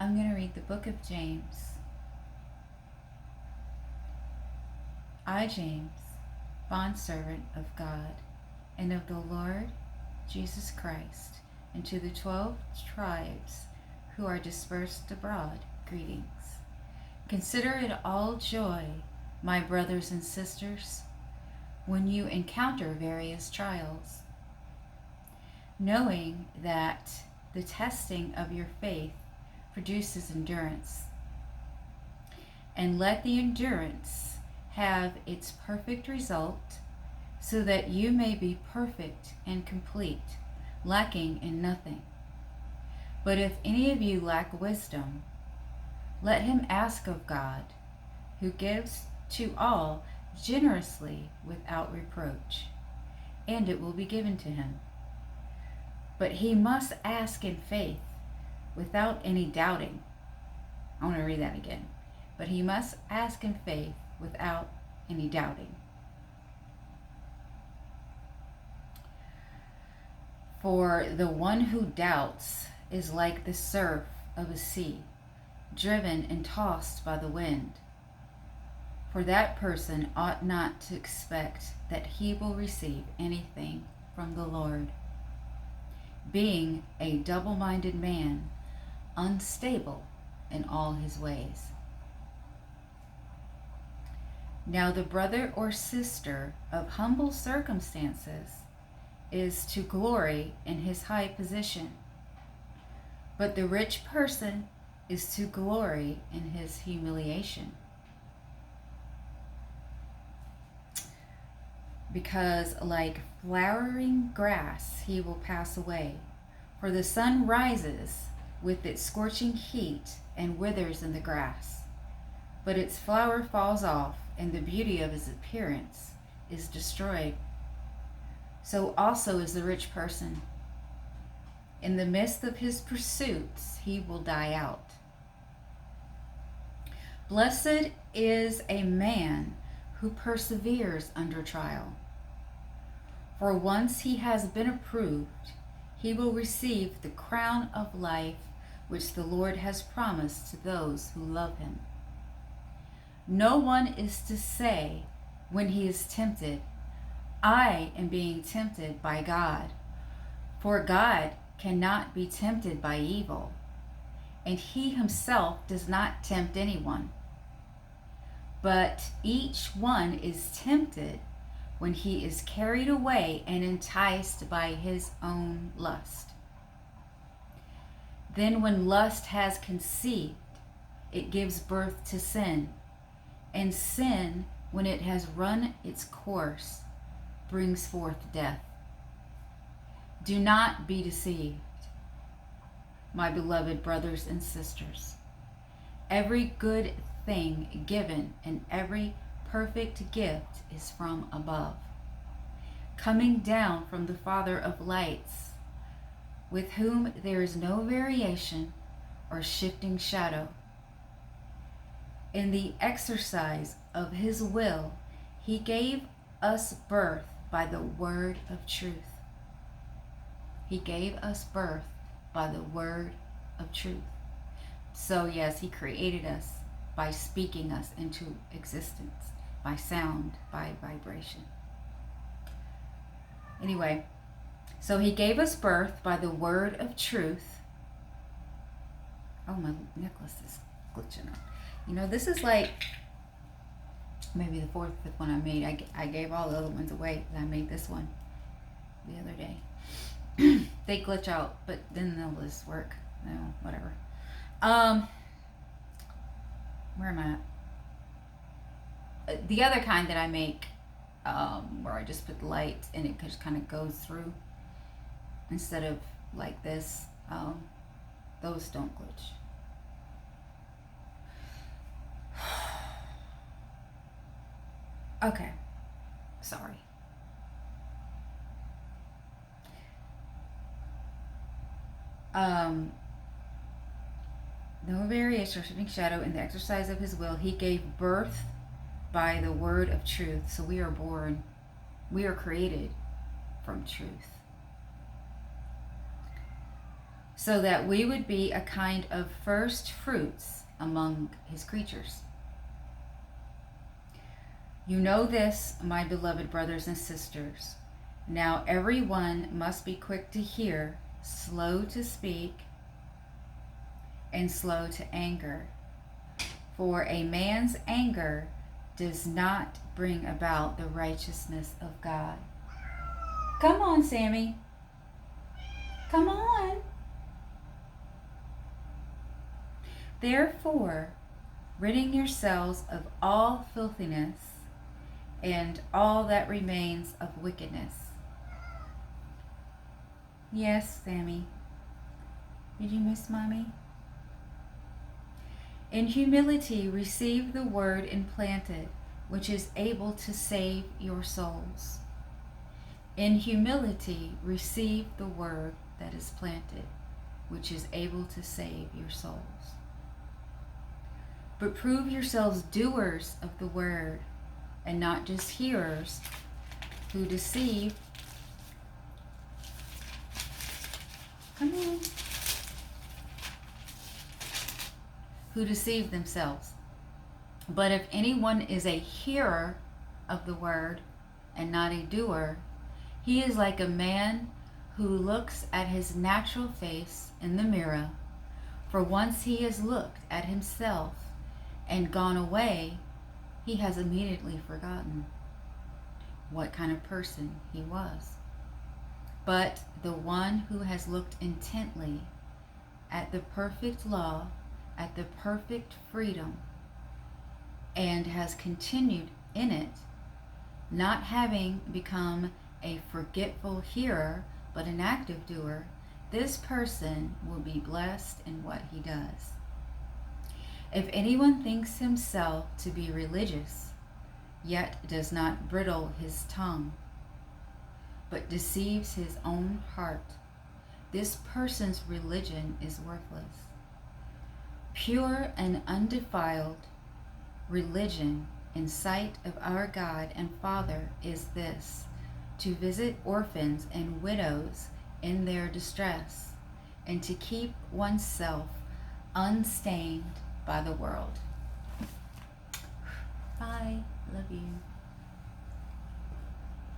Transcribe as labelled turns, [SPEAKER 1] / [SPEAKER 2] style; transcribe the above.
[SPEAKER 1] I'm going to read the book of James. I, James, bondservant of God and of the Lord Jesus Christ, and to the 12 tribes who are dispersed abroad, greetings. Consider it all joy, my brothers and sisters, when you encounter various trials, knowing that the testing of your faith produces endurance. And let the endurance have its perfect result, so that you may be perfect and complete, lacking in nothing. But if any of you lack wisdom, let him ask of God, who gives to all generously without reproach, and it will be given to him. But he must ask in faith, without any doubting. I want to read that again. But he must ask in faith, without any doubting. For the one who doubts is like the surf of a sea, driven and tossed by the wind. For that person ought not to expect that he will receive anything from the Lord, being a double-minded man, unstable in all his ways. Now the brother or sister of humble circumstances is to glory in his high position, but the rich person is to glory in his humiliation, because like flowering grass he will pass away. For the sun rises with its scorching heat and withers in the grass, but its flower falls off, and the beauty of his appearance is destroyed. So also is the rich person. In the midst of his pursuits, he will die out. Blessed is a man who perseveres under trial. For once he has been approved, he will receive the crown of life which the Lord has promised to those who love him. No one is to say when he is tempted, I am being tempted by God. For God cannot be tempted by evil, and he himself does not tempt anyone. But each one is tempted when he is carried away and enticed by his own lust. Then when lust has conceived, it gives birth to sin. And sin, when it has run its course, brings forth death. Do not be deceived, my beloved brothers and sisters. Every good thing given and every perfect gift is from above, coming down from the Father of lights, with whom there is no variation or shifting shadow. In the exercise of his will, he gave us birth by the word of truth. He gave us birth by the word of truth. So yes, he created us by speaking us into existence, by sound, by vibration. Anyway, so he gave us birth by the word of truth. Oh, my necklace is glitching out. You know, this is like maybe the fourth, fifth one I made. I gave all the other ones away. I made this one the other day. They glitch out, but then they'll just work. No, whatever. Where am I at? The other kind that I make, where I just put the light and it just kind of goes through instead of like this, those don't glitch. Okay, sorry. No variation or shifting shadow in the exercise of his will. He gave birth by the word of truth. So we are born, we are created from truth. so that we would be a kind of first fruits among his creatures. You know this, my beloved brothers and sisters. Now everyone must be quick to hear, slow to speak, and slow to anger. For a man's anger does not bring about the righteousness of God. Come on, Sammy. Come on. Therefore, ridding yourselves of all filthiness and all that remains of wickedness. Yes, Sammy. Did you miss Mommy? In humility receive the word implanted, which is able to save your souls. In humility receive the word that is planted, which is able to save your souls. But prove yourselves doers of the word, and not just hearers, who deceive. Come on. Who deceive themselves. But if anyone is a hearer of the word and not a doer, he is like a man who looks at his natural face in the mirror. For once he has looked at himself and gone away, he has immediately forgotten what kind of person he was. But the one who has looked intently at the perfect law, at the perfect freedom, and has continued in it, not having become a forgetful hearer, but an active doer, this person will be blessed in what he does. If anyone thinks himself to be religious, yet does not bridle his tongue, but deceives his own heart, this person's religion is worthless. Pure and undefiled religion in sight of our God and Father is this, to visit orphans and widows in their distress, and to keep oneself unstained by the world. Bye. Love you.